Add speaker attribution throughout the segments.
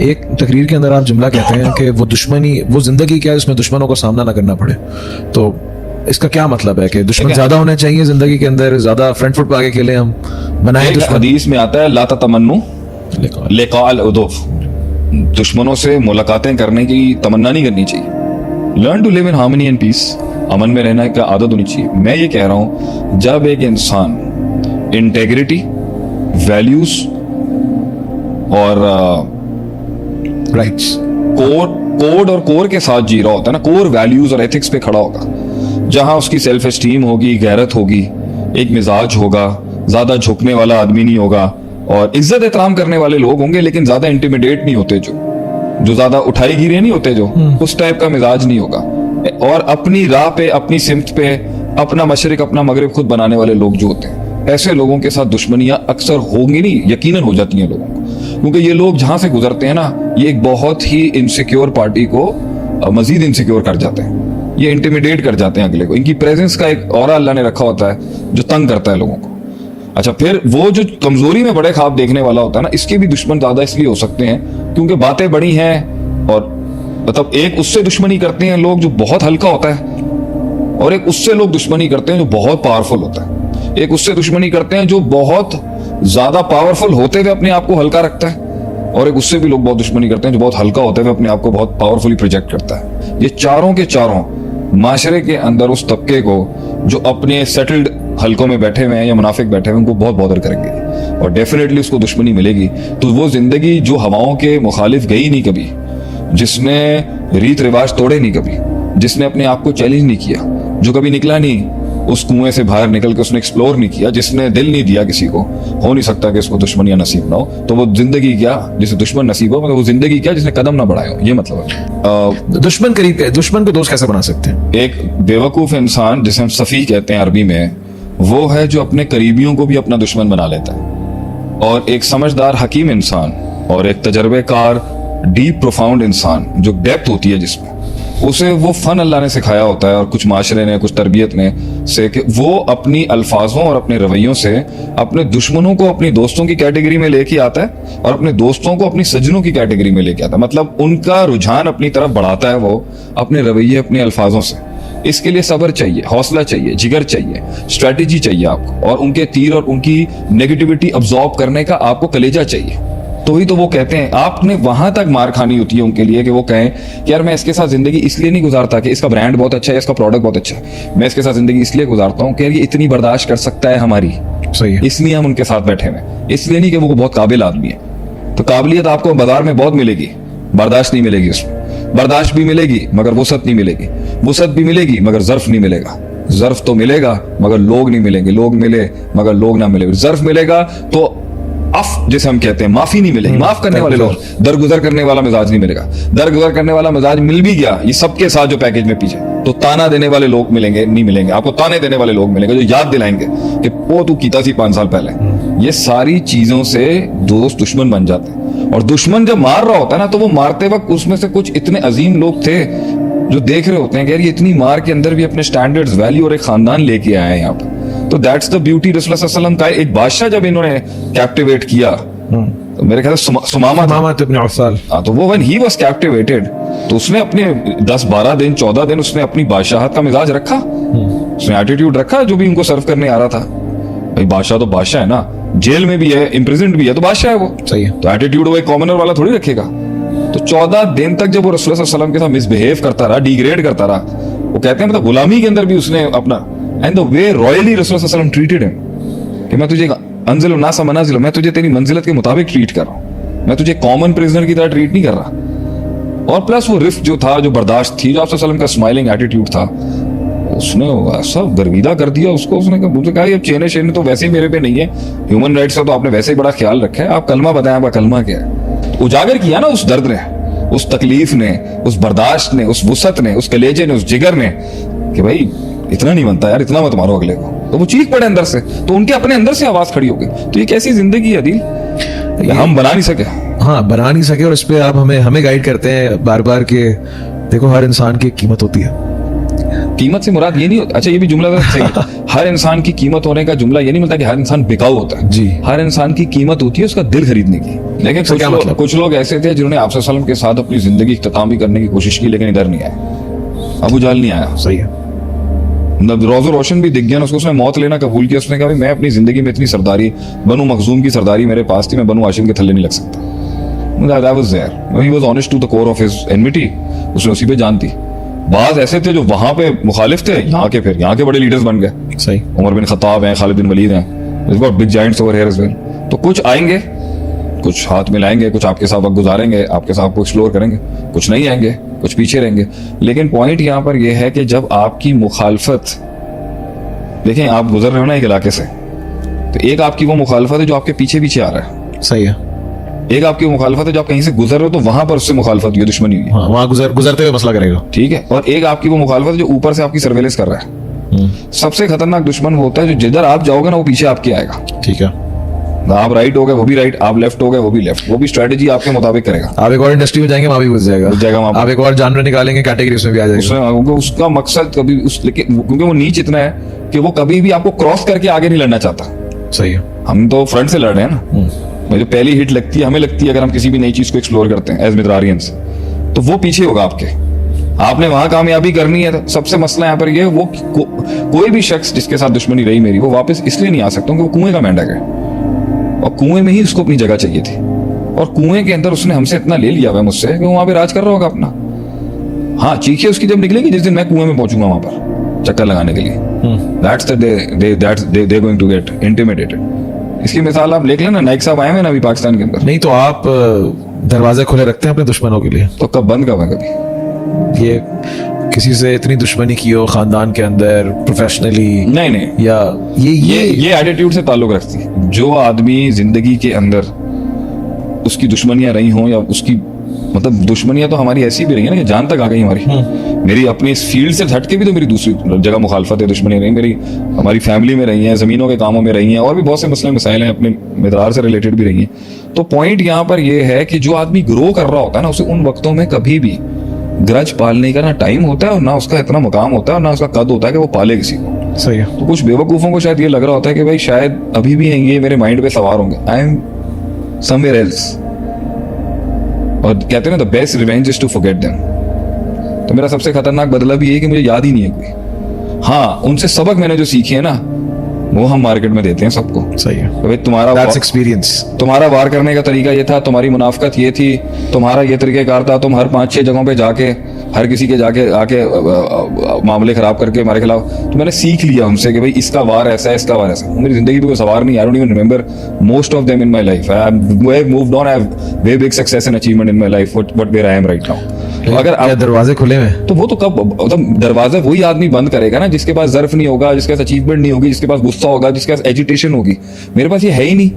Speaker 1: एक तकरीर के अंदर आप जुमला कहते हैं कि वो दुश्मनी, वो जिंदगी क्या है जिसमें दुश्मनों को सामना ना करना पड़े। तो इसका क्या मतलब है कि दुश्मन ज्यादा होने चाहिए जिंदगी के अंदर, ज्यादा फ्रंट फुट पे आगे खेले हम, बनाए दुश्मन।
Speaker 2: हदीस में आता है ला तमन्नु लिकाल उदुफ, दुश्मनों से मुलाकातें करने की तमन्ना नहीं करनी चाहिए। Learn to live in harmony and peace, अमन में रहने का आदत होनी चाहिए। मैं ये कह रहा हूं, जब एक इंसान इंटेग्रिटी, वैल्यूज और
Speaker 1: राइट्स,
Speaker 2: कोड और कोर के साथ जी रहा होता है ना, कोर वैल्यूज और एथिक्स पे खड़ा होगा, जहां उसकी सेल्फ एस्टीम होगी, गैरत होगी, एक मिजाज होगा, ज्यादा झुकने वाला आदमी नहीं होगा और इज्जत एहतराम करने वाले लोग होंगे, लेकिन ज्यादा इंटिमिडेट नहीं होते, जो ज्यादा उठाई गिरे नहीं होते, जो उस टाइप का मिजाज नहीं होगा, और अपनी राह पे, अपनी सिमत पे, अपना मशरिक अपना मगरिब खुद बनाने वाले लोग जो होते हैं, ऐसे लोगों के साथ दुश्मनियां अक्सर होंगी नहीं, यकीनन हो जाती हैं लोगों को, क्योंकि ये लोग जहां से गुजरते हैं ना, ये एक बहुत ही इनसिक्योर पार्टी को मजीद इनसिक्योर कर जाते हैं, ये इंटिमिडेट कर जाते हैं अगले को। इनकी प्रेजेंस का एक ऑरा अल्लाह ने रखा होता है जो तंग करता है लोगों को। अच्छा, फिर वो जो कमजोरी में बड़े ख्वाब देखने वाला होता है ना, इसके भी दुश्मन ज्यादा इसलिए हो सकते हैं क्योंकि बातें बड़ी हैं, और मतलब एक उससे दुश्मनी करते हैं लोग जो बहुत हल्का होता है, और एक उससे लोग दुश्मनी करते हैं जो बहुत पावरफुल होता है। एक उससे दुश्मनी करते हैं जो बहुत ज्यादा पावरफुल होते हुए अपने आप को हल्का रखता है, और एक उससे भी लोग बहुत दुश्मनी करते हैं जो बहुत हल्का होते हुए अपने आप को बहुत पावरफुली प्रोजेक्ट करता है। ये चारों के चारों माशरे के अंदर उस तबके को जो अपने सेटल्ड हलकों में बैठे हुए हैं या मुनाफिक बैठे हुए हैं, उनको बहुत बॉदर करेंगे और डेफिनेटली उसको दुश्मनी मिलेगी। तो वो जिंदगी जो हवाओं के मुखालिफ गई नहीं कभी, जिसने रीत रिवाज तोड़े नहीं कभी, जिसने अपने आप को चैलेंज नहीं किया, जो कभी निकला नहीं उस कुएं से बाहर निकल के, उसने एक्सप्लोर नहीं किया, जिसने दिल नहीं दिया किसी को, हो नहीं सकता कि उसको दुश्मनियां नसीब ना हो। तो वो जिंदगी क्या जिसे दुश्मन नसीब हो, मतलब वो जिंदगी क्या जिसने कदम ना बढ़ाया हो, ये मतलब है।
Speaker 1: दुश्मन करीब, दुश्मन को दोस्त कैसे बना सकते हैं?
Speaker 2: एक बेवकूफ इंसान जिसे हम सफी कहते हैं अरबी में, वो है जो अपने करीबियों को भी अपना दुश्मन बना लेता है। और एक समझदार हकीम इंसान और एक तजर्बेकार डीप प्रोफाउंड इंसान, जो डेप्थ होती है जिसमें, उसे वो फन अल्लाह ने सिखाया होता है और कुछ माशरे ने, कुछ तरबियत ने से, कि वो अपनी अल्फाजों और अपने रवैयों से अपने दुश्मनों को अपनी दोस्तों की कैटेगरी में लेके आता है और अपने दोस्तों को अपनी सज्जनों की कैटेगरी में लेके आता है। मतलब उनका रुझान अपनी तरफ बढ़ाता है वो अपने रवैये, अपने अल्फाजों से। इसके लिए सब्र चाहिए, हौसला चाहिए, जिगर चाहिए, स्ट्रेटेजी चाहिए आपको, और उनके तीर और उनकी नेगेटिविटी अब्सॉर्ब करने का आपको कलेजा चाहिए। तो ही तो वो कहते हैं, आपने वहां तक मार खानी होती है उनके लिए कि वो कहें कि यार मैं इसके साथ जिंदगी इसलिए नहीं गुजारता कि इसका ब्रांड बहुत अच्छा है, इसका प्रोडक्ट बहुत अच्छा है, मैं इसके साथ जिंदगी इसलिए गुजारता हूँ कि यार ये इतनी बर्दाश्त कर सकता है हमारी,
Speaker 1: सही है,
Speaker 2: इसलिए हम उनके साथ बैठे हुए, इसलिए नहीं कि वो बहुत काबिल आदमी है। तो काबिलियत आपको बाजार में बहुत मिलेगी, बर्दाश्त नहीं मिलेगी उसमें। बर्दाश्त भी मिलेगी मगर वसअत नहीं मिलेगी, वसअत भी मिलेगी मगर ज़र्फ नहीं मिलेगा, ज़र्फ तो मिलेगा मगर लोग नहीं मिलेंगे, लोग मिले मगर लोग ना मिले, ज़र्फ मिलेगा तो अफ जिसे हम कहते हैं माफी नहीं मिलेगी, माफ करने वाले लोग, दरगुजर करने वाला मिजाज नहीं मिलेगा। दरगुजर करने वाला मिजाज मिल भी गया, ये सबके साथ जो पैकेज में पीछे, तो ताना देने वाले लोग मिलेंगे नहीं मिलेंगे आपको, ताने देने वाले लोग मिलेंगे जो याद दिलाएंगे कि वो तू कीता सी 5 साल पहले। ये सारी चीजों से दोस्त दुश्मन बन जाते हैं, और दुश्मन जब मार रहा होता है ना, तो वो मारते वक्त उसमें से कुछ इतने अजीम लोग थे जो देख रहे होते हैं कि यार ये इतनी मार के अंदर भी अपने स्टैंडर्ड्स, वैल्यू और एक खानदान लेके आए हैं यहाँ पर। तो दैट्स द ब्यूटी रसूलुल्लाह सल्लल्लाहु अलैहि वसल्लम का। एक बादशाह जब इन्होंने कैप्टिवेट किया, तो मेरे ख्याल से सुमामा
Speaker 1: इब्न उफ़ाल,
Speaker 2: तो वो व्हेन ही वाज कैप्टिवेटेड, तो उसने अपने 10-12 दिन 14 दिन उसने अपनी बादशाहत का मिजाज रखा, उसने एटीट्यूड रखा जो भी उनको सर्व करने आ रहा था। भाई बादशाह तो बादशाह है ना, जेल में भी है, इम्प्रिजन्ड भी है, तो बादशाह है वो,
Speaker 1: सही है।
Speaker 2: तो एटीट्यूड वो एक कॉमनर वाला थोड़ी रखेगा। तो 14 दिन तक जब वो रसूलुल्लाह सल्लल्लाहु अलैहि वसल्लम के साथ मिसबिहेव करता रहा, डिग्रेड करता रहा, वो कहते हैं मतलब गुलामी के अंदर भी उसने अपना, एंड द वे रॉयली रसूलुल्लाह सल्लल्लाहु अलैहि वसल्लम ट्रीटेड हिम, कि मैं तुझे अंजिल नासा मनाजिल, मैं तुझे तेरी मंजिलत के मुताबिक ट्रीट कर रहा हूँ, मैं तुझे कॉमन प्रिजनर की तरह ट्रीट नहीं कर रहा। और प्लस वो रिफ्ट जो था, जो बर्दाश्त थी, जो आप सल्लल्लाहु अलैहि वसल्लम का स्माइलिंग एटीट्यूड था, उसने ऐसा गर्विदा कर दिया उसको। उसने कहा ये चेने शेने तो वैसे ही मेरे पे नहीं है, ह्यूमन राइट्स का तो आपने वैसे ही बड़ा ख्याल रखा है, आप कलमा बताएं, आपका कलमा क्या है। उजागर किया ना उस दर्द ने, उस तकलीफ ने, उस बर्दाश्त ने, उस वुसअत ने, उस कलेजे ने, उस जिगर ने, कि भाई इतना नहीं बनता यार, इतना मत मारो अगले को। तो वो चीख पड़े अंदर से, तो उनके अपने अंदर से आवाज खड़ी हो गई। तो ये कैसी जिंदगी है दिल, हम बना नहीं सके।
Speaker 1: हाँ, बना नहीं सके। और इस पे आप हमें गाइड करते हैं बार बार कि देखो हर इंसान की एक कीमत होती है,
Speaker 2: कीमत से मुराद ये नहीं, अच्छा ये भी जुमला तो सही है। हर इंसान की कीमत होने का जुमला ये नहीं मिलता कि हर इंसान बिकाऊ होता है
Speaker 1: जी।
Speaker 2: हर इंसान की कीमत होती है उसका दिल खरीदने की। लेकिन
Speaker 1: क्या मतलब?
Speaker 2: कुछ लोग ऐसे थे जिन्होंने आपसे सल्लम के साथ अपनी जिंदगी इख्तिताम भी करने की कोशिश की, लेकिन इधर नहीं आए। अबू जहल नहीं आया,
Speaker 1: सही है।
Speaker 2: रोज़ो रोशन भी दिख गया ना उसको, उसने मौत लेना कबूल किया। उसने कहा भाई मैं अपनी जिंदगी में इतनी सरदारी, बनु मखजूम की सरदारी मेरे पास थी, मैं बनु हाशिम के थल्ले नहीं लग सकता। That was there. He was honest to the core of his enmity. उसने उसी पे जान दी। बाज ऐसे थे जो वहां पे मुखालिफ थे, यहाँ के बड़े लीडर्स बन गए।
Speaker 1: सही।
Speaker 2: उमर बिन खत्ताब हैं, खालिद बिन वलीद हैं, We've got big giants over here as well. तो कुछ आएंगे, कुछ हाथ मिलाएंगे, कुछ आपके साथ वक्त गुजारेंगे, आपके साथ को एक्सप्लोर करेंगे, कुछ नहीं आएंगे, कुछ पीछे रहेंगे। लेकिन पॉइंट यहाँ पर यह है कि जब आपकी मुखालफत, देखें आप गुजर रहे हो ना एक इलाके से, तो एक आपकी वो मुखालफत है जो आपके पीछे पीछे आ रहा है,
Speaker 1: सही है।
Speaker 3: एक आपकी मुखालफत है जो आप कहीं से गुजर रहे हो तो वहां पर उससे मुखालफत हुई, दुश्मनी हुई,
Speaker 1: हाँ, वहां गुजरते हुए मसला करेगा,
Speaker 3: ठीक है। और एक आपकी वो मुखालफत है जो ऊपर से आपकी सर्वेलेंस कर रहा है। सबसे खतरनाक दुश्मन वो होता है जो जिधर आप जाओगे ना वो पीछे आपके आएगा।
Speaker 1: ठीक है।
Speaker 3: आप राइट हो गए वो भी राइट, आप लेफ्ट हो गए वो भी लेफ्ट, वो भी स्ट्रेटेजी आपके मुताबिक करेगा।
Speaker 1: आप एक और इंडस्ट्री में जाएंगे वहां भी घुस जाएगा,
Speaker 3: वहां
Speaker 1: आप एक और जानवर निकालेंगे कैटेगरी उसमें भी आ जाएगा।
Speaker 3: क्योंकि उसका मकसद कभी क्योंकि वो नीच इतना है कि वो कभी भी आपको क्रॉस करके आगे नहीं लड़ना चाहता।
Speaker 1: सही है।
Speaker 3: हम तो फ्रंट से लड़ रहे हैं ना, जो पहली हिट लगती है हमें लगती है अगर हम किसी भी नई चीज को एक्सप्लोर करते हैं एज मिद्रारियंस, तो वो पीछे होगा आपके। आपने वहां कामयाबी करनी है। तो सबसे मसला यहाँ पर ये वो कोई भी शख्स जिसके साथ दुश्मनी रही मेरी, वो वापस इसलिए नहीं आ सकता क्योंकि वो कुएं का मेंढक है और कुएं में ही उसको अपनी जगह चाहिए थी, और कुएं के अंदर उसने हमसे इतना ले लिया हुआ मुझसे कि वो वहां पे राज कर रहा होगा अपना। हाँ, चीखें उसकी जब निकलेगी जिस दिन मैं कुएं में पहुंचूंगा वहां पर चक्कर लगाने के लिए, that's the day they going to get intimidated. इसकी मिसाल आप देख लेना, नाइक साहब आए हैं ना अभी पाकिस्तान के अंदर।
Speaker 1: नहीं तो आप दरवाजे खुले रखते हैं अपने दुश्मनों के लिए,
Speaker 3: तो कब बंद कब है कभी?
Speaker 1: ये किसी से इतनी दुश्मनी की हो खानदान के अंदर, प्रोफेशनली,
Speaker 3: नहीं
Speaker 1: या
Speaker 3: ये एटीट्यूड से ताल्लुक रखती है। जो आदमी जिंदगी के अंदर उसकी दुश्मनियां रही हों, या उसकी मतलब दुश्मनियां तो हमारी ऐसी भी रही है ना कि जान तक आ गई हमारी। मेरी अपनी इस फील्ड से हटके भी तो मेरी दूसरी जगह मुखालफत है, दुश्मनी रही मेरी, हमारी फैमिली में रही है, जमीनों के कामों में रही है, और भी बहुत से मसले मसाइल हैं अपने मिदार से रिलेटेड भी रही हैं। तो पॉइंट यहाँ पर यह है कि जो आदमी ग्रो कर रहा होता है ना, उसे उन वक्तों में कभी भी ग्रज पालने का ना टाइम होता है और ना उसका इतना मुकाम होता है और ना उसका कद होता है कि वो पाले किसी को।
Speaker 1: सही है।
Speaker 3: तो कुछ बेवकूफों को शायद ये लग रहा होता है कि भाई शायद अभी भी ये मेरे माइंड पे सवार होंगे, आई एम समवेयर एल्स। और कहते हैं ना the best revenge is to forget them. तो मेरा सबसे खतरनाक बदला भी है कि मुझे याद ही नहीं है कोई। हाँ, उनसे सबक मैंने जो सीखे हैं ना वो हम मार्केट में देते हैं सबको।
Speaker 1: सही है।
Speaker 3: तो भाई तुम्हारा वार करने का तरीका ये था, तुम्हारी मुनाफकत ये थी, तुम्हारा ये तरीकेकार था, तुम हर 5-6 जगहों पे जाके हर किसी के जाके आके मामले खराब करके हमारे खिलाफ। तो मैंने सीख लिया उनसे कि भाई इसका वार ऐसा है, इसका वार ऐसा। मेरी जिंदगी में कोई सवार नहीं, I don't even remember most of them in my life. I have moved on, I have way big success and achievement in my life what where I am right now. अगर आप
Speaker 1: दरवाजे खुले हैं
Speaker 3: तो वो तो कब मतलब दरवाजा वही आदमी बंद करेगा ना जिसके पास ज़र्फ नहीं होगा, जिसके पास अचीवमेंट नहीं होगी, जिसके पास गुस्सा होगा, जिसके पास एजिटेशन होगी। मेरे पास ये है ही नहीं।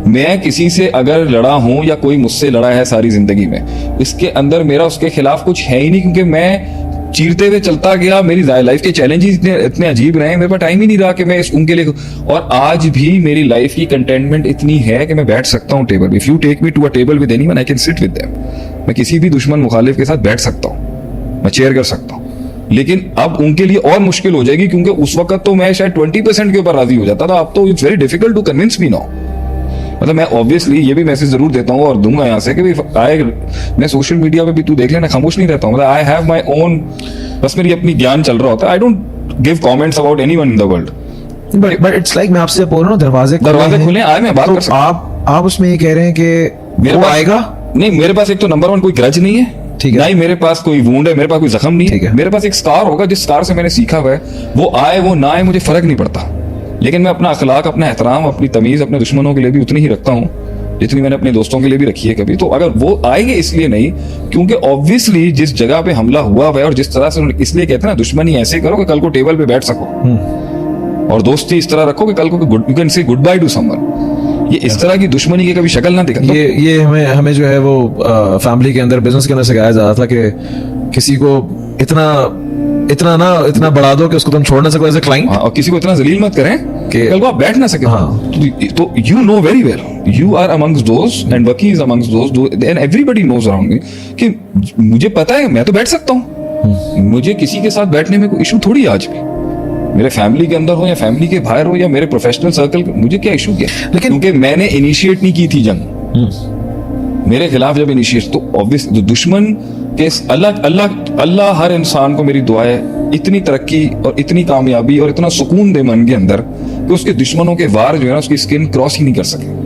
Speaker 3: मैं किसी से अगर लड़ा हूं या कोई मुझसे लड़ा है सारी जिंदगी में, इसके अंदर मेरा उसके खिलाफ कुछ है ही नहीं, क्योंकि मैं चीरते हुए चलता गया। मेरी लाइफ के चैलेंजेस इतने अजीब रहे, मेरे पास टाइम ही नहीं रहा कि मैं उनके लिए। और आज भी मेरी लाइफ की कंटेनमेंट इतनी है कि मैं बैठ सकता हूँ table. If you take me to a table with anyone I can sit with them. मैं किसी भी दुश्मन मुखालिफ के साथ बैठ सकता हूँ, मैं चेयर कर सकता हूँ। लेकिन अब उनके लिए और मुश्किल हो जाएगी, क्योंकि उस वक्त तो मैं शायद 20% के ऊपर राजी हो जाता था। अब तो it's very difficult to convince me now. मतलब मैं ऑब्वियसली ये भी मैसेज जरूर देता हूँ और दूंगा यहाँ से कि मैं सोशल मीडिया पे भी तू देख लेना खामोश नहीं रहता हूँ। मतलब आई हैव माय ओन, बस मेरी अपनी ज्ञान चल रहा होता है। I don't give comments about anyone in the world.
Speaker 1: But it's like मैं आपसे बोल रहा हूँ दरवाजे
Speaker 3: खुले आए, मैं बात कर सकता
Speaker 1: हूँ। आप उसमें ये कह रहे हैं कि
Speaker 3: मेरे
Speaker 1: वो
Speaker 3: पास
Speaker 1: आएगा
Speaker 3: नहीं। मेरे पास एक तो नंबर 1 कोई ग्रज नहीं है,
Speaker 1: ठीक है,
Speaker 3: नहीं मेरे पास कोई वुंड है, मेरे पास कोई जख्म नहीं है। मेरे पास एक स्कार होगा, जिस स्कार से मैंने सीखा हुआ है, वो आए वो ना आए मुझे फर्क नहीं पड़ता। लेकिन मैं अपना अखलाक, अपना एहतराम, अपनी तमीज अपने दुश्मनों के लिए भी उतनी ही रखता हूँ जितनी मैंने अपने दोस्तों के लिए भी रखी है कभी। तो अगर वो आएंगे इसलिए नहीं, क्योंकि ऑब्वियसली जिस जगह पे हमला हुआ है और जिस तरह से, इसलिए कहते हैं ना दुश्मनी ऐसे करो कि कल को टेबल पे बैठ सको, और दोस्ती इस तरह रखो कि कल को you can say good by two someone. ये इस तरह की दुश्मनी की कभी शक्ल ना दिखा।
Speaker 1: ये हमें जो है वो फैमिली के अंदर, बिजनेस के अंदर सिखाया जाता था कि किसी को इतना बढ़ा दो कि उसको तुम छोड़ ना सको एज अ क्लाइंट,
Speaker 3: और किसी को इतना जलील मत करें कि कल को आप बैठ ना सके। तो you know very well, you are amongst those and Vicky is amongst those and everybody knows around me कि मुझे पता है मैं तो बैठ सकता हूँ। मुझे किसी के साथ बैठने में कोई इशू थोड़ी है आज भी, मेरे फैमिली के अंदर हो या फैमिली के बाहर हो या मेरे प्रोफेशनल सर्कल, मुझे क्या इशू क्या,
Speaker 1: लेकिन-
Speaker 3: क्योंकि मैंने इनिशिएट नहीं की थी जंग, मेरे खिलाफ जब इनिशिएट, तो ऑब्वियस दुश्मन के अल्लाह अल्लाह अल्लाह हर इंसान को, मेरी दुआ है, इतनी तरक्की और इतनी कामयाबी और इतना सुकून दे मन के अंदर कि उसके दुश्मनों के वार जो है ना उसकी स्किन क्रॉस ही नहीं कर सके।